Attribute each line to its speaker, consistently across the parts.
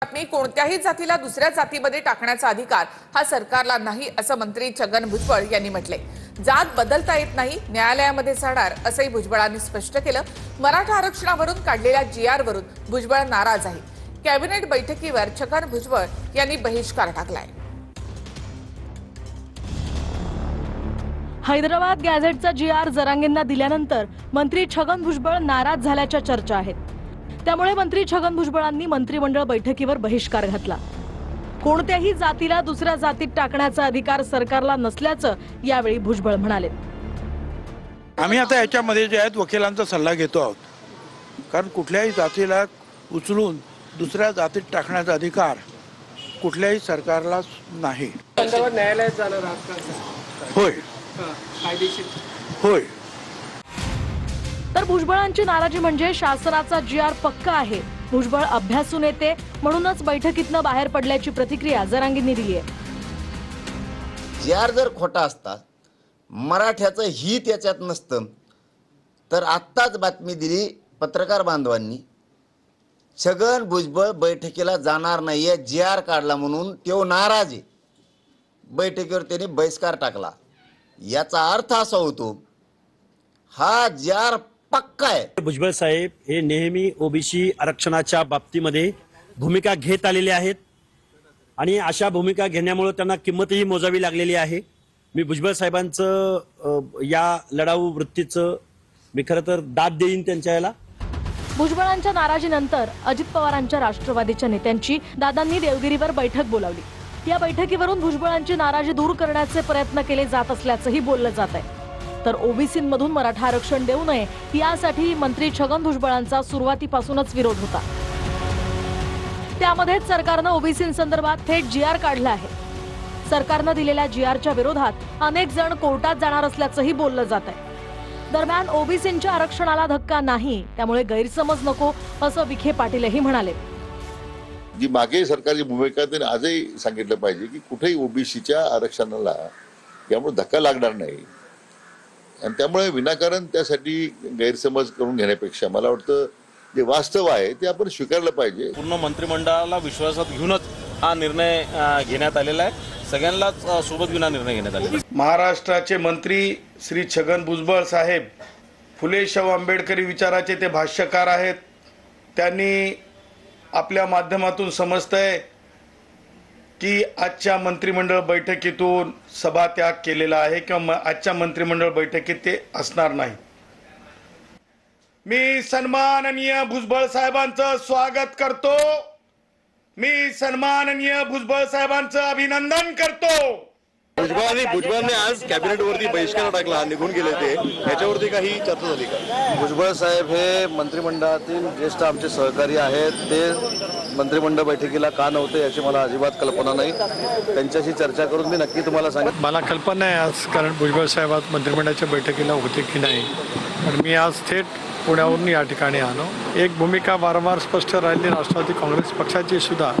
Speaker 1: बातमी कोणत्याही जातीला दुसऱ्या जातीमध्ये टाकण्याचा अधिकार हा सरकारला नाही असं मंत्री छगन भुजबळ यांनी म्हटले। जात बदलता येत नाही, न्यायालयामध्ये जाणार असंही भुजबळांनी स्पष्ट केलं। मराठा आरक्षणावरून काढलेल्या जीआर वरून भुजबळ नाराज आहे। कॅबिनेट बैठकीवर छगन भुजबळ यांनी बहिष्कार टाकलाय।
Speaker 2: हैदराबाद गॅझेटचा जीआर जरांगेंना दिल्यानंतर मंत्री छगन भुजबळ नाराज झाल्याच्या चर्चा आहेत। त्यामुळे मंत्री छगन भुजबळांनी मंत्रिमंडळ बैठकीवर बहिष्कार घातला। कोणत्याही जातीला दुसऱ्या जातीत टाकण्याचा अधिकार सरकारला नसल्याचं यावेळी भुजबळ म्हणाले।
Speaker 3: आम्ही आता याच्यामध्ये जे आहेत वकिलांचा सल्ला घेतो आहोत, कारण कुठल्याही जातीला उचलून दुसऱ्या जातीत टाकण्याचा अधिकार कुठल्याही सरकारला नाही।
Speaker 4: न्यायालयात जाणार आहात का?
Speaker 3: होय,
Speaker 4: कायदेशीर
Speaker 3: होय।
Speaker 2: तर भुजबळांची नाराजी म्हणजे शासनाचा जीआर पक्का आहे, भुजबळ अभ्यासून येते म्हणूनच बैठकीतनं बाहेर पडल्याची प्रतिक्रिया जरांगेंनी दिली आहे।
Speaker 5: जीआर जर खोटा असता, मराठ्याचं हित याच्यात नसतं, तर आत्ताच बातमी दिली पत्रकार बांधवांनी छगन भुजबळ बैठकीला जाणार नाहीये, जीआर काढला म्हणून तो नाराज आहे। बैठकीवर त्याने बहिष्कार टाकला। याचा अर्थ असा होतो हा जीआर पक्का आहे।
Speaker 6: भुजबळ साहेब हे नेहमी ओबीसी आरक्षणाच्या बाबतीमध्ये भूमिका घेत आलेले आहेत आणि अशा भूमिका घेण्यामुळे त्यांना किंमतही मोजावी लागलेली आहे। मी भुजबळ साहेबांचं या लढाऊ वृत्तीचं मी खरं तर दाद देईन त्यांच्या याला।
Speaker 2: भुजबळांच्या नाराजीनंतर अजित पवारांच्या राष्ट्रवादीच्या नेत्यांची दादांनी देवगिरीवर बैठक बोलावली। या बैठकीवरून भुजबळांची नाराजी दूर करण्याचे प्रयत्न केले जात असल्याचंही बोललं जात आहे। तर ओबीसींमधून मराठा आरक्षण देऊ नये यासाठी मंत्री छगन भुजबळांचा सुरुवातीपासूनच विरोध होता। त्यामध्ये सरकारनं ओबीसींसंदर्भात थेट जीआर काढला आहे। सरकारनं दिलेल्या जीआरच्या विरोधात अनेक जण कोर्टात जाणार असल्याचंही बोललं जात आहे। दरम्यान ओबीसींच्या आरक्षणाला धक्का नाही, त्यामुळे गैरसमज नको असं विखे पाटीलही म्हणाले।
Speaker 7: जी मागे सरकारची भूमिका त्यांनी आजही सांगितलं पाहिजे की कुठेही ओबीसीच्या आरक्षणाला यामुळे धक्का लागणार नाही, आणि त्यामुळे विनाकारण त्यासाठी गैरसमज करून घेण्यापेक्षा मला वाटतं जे वास्तव आहे ते आपण स्वीकारलं पाहिजे।
Speaker 8: पूर्ण मंत्रिमंडळाला विश्वासात घेऊनच हा निर्णय घेण्यात आलेला आहे। सगळ्यांनाच सोबत घेऊन हा निर्णय घेण्यात आलेला आहे।
Speaker 3: महाराष्ट्राचे मंत्री श्री छगन भुजबळ साहेब फुले शाहू आंबेडकरी विचाराचे ते भाष्यकार आहेत। त्यांनी आपल्या माध्यमातून समजतंय की आजच्या मंत्रिमंडळ बैठकीतून सभात्याग केलेला आहे किंवा आजच्या मंत्रिमंडळ बैठकीत ते असणार नाही। मी सन्माननीय भुजबळ साहेबांचं स्वागत करतो, मी सन्माननीय भुजबळ साहेबांचं अभिनंदन करतो।
Speaker 9: भुजबळांनी आज कॅबिनेटवरती बहिष्कार टाकला, निघून गेले ते, याच्यावरती काही चर्चा झाली का?
Speaker 10: भुजबळ साहेब हे मंत्रिमंडळातील ज्येष्ठ आमचे सहकारी आहेत, ते मंत्रिमंडळ बैठकीला का नव्हते याची मला अजिबात कल्पना नाही। त्यांच्याशी चर्चा करून मी नक्की तुम्हाला सांगेन।
Speaker 11: मला कल्पना आहे आज, कारण भुजबळ साहेब आज मंत्रिमंडळाच्या बैठकीला होते की नाही, पण मी आज थेट पुण्यावरून या ठिकाणी आलो। एक भूमिका वारंवार स्पष्ट राहिली राष्ट्रवादी काँग्रेस पक्षाची सुद्धा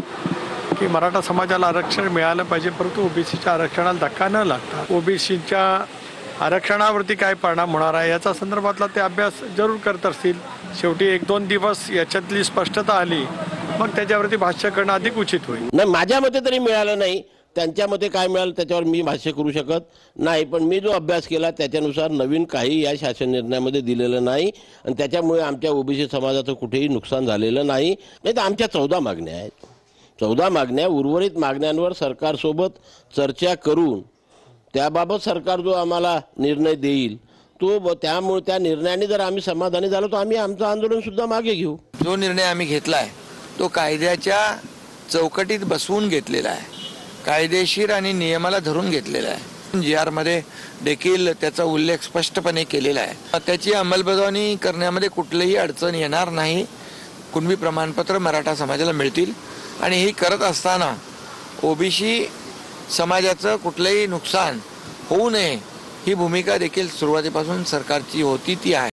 Speaker 11: की मराठा समाजाला आरक्षण मिळालं पाहिजे, परंतु ओबीसीच्या आरक्षणाला धक्का न लागता ओबीसीच्या आरक्षणावरती काय परिणाम होणार आहे याचा संदर्भातला ते अभ्यास जरूर करत असतील। शेवटी 1-2 दिवस याच्यातली स्पष्टता आली, मग त्याच्यावरती भाष्य करणं अधिक उचित होईल।
Speaker 12: नाही, माझ्या मते तरी मिळालं नाही, त्यांच्या मते काय मिळालं त्याच्यावर मी भाष्य करू शकत नाही, पण मी जो अभ्यास केला त्याच्यानुसार नवीन काही या शासन निर्णयामध्ये दिलेलं नाही आणि त्याच्यामुळे आमच्या ओबीसी समाजाचं कुठेही नुकसान झालेलं नाही। नाही तर आमच्या 14 मागण्या आहेत, 14 मागण्या, उर्वरित मागण्यांवर सरकारसोबत चर्चा करून त्याबाबत सरकार जो आम्हाला निर्णय देईल तो, त्यामुळे त्या निर्णयाने जर आम्ही समाधानी झालो तर आम्ही आमचं आंदोलन सुद्धा मागे घेऊ।
Speaker 13: जो निर्णय आम्ही घेतलाय तो कायद्याच्या चौकटीत बसवून घेतलेला आहे, कायदेशीर आणि नियमाला धरून घेतलेला आहे। जीआर मध्ये देखील त्याचा उल्लेख स्पष्टपणे केलेला आहे। त्याची अंमलबजावणी करण्यामध्ये कुठलीही अडचण येणार नाही। कुणबी प्रमाणपत्र मराठा समाजाला मिळतील आणि हे करत असताना ओबीसी समाजाचं कुठलंही नुकसान होऊ नये ही भूमिका देखील सुरुवातीपासून सरकारची होती, ती आहे।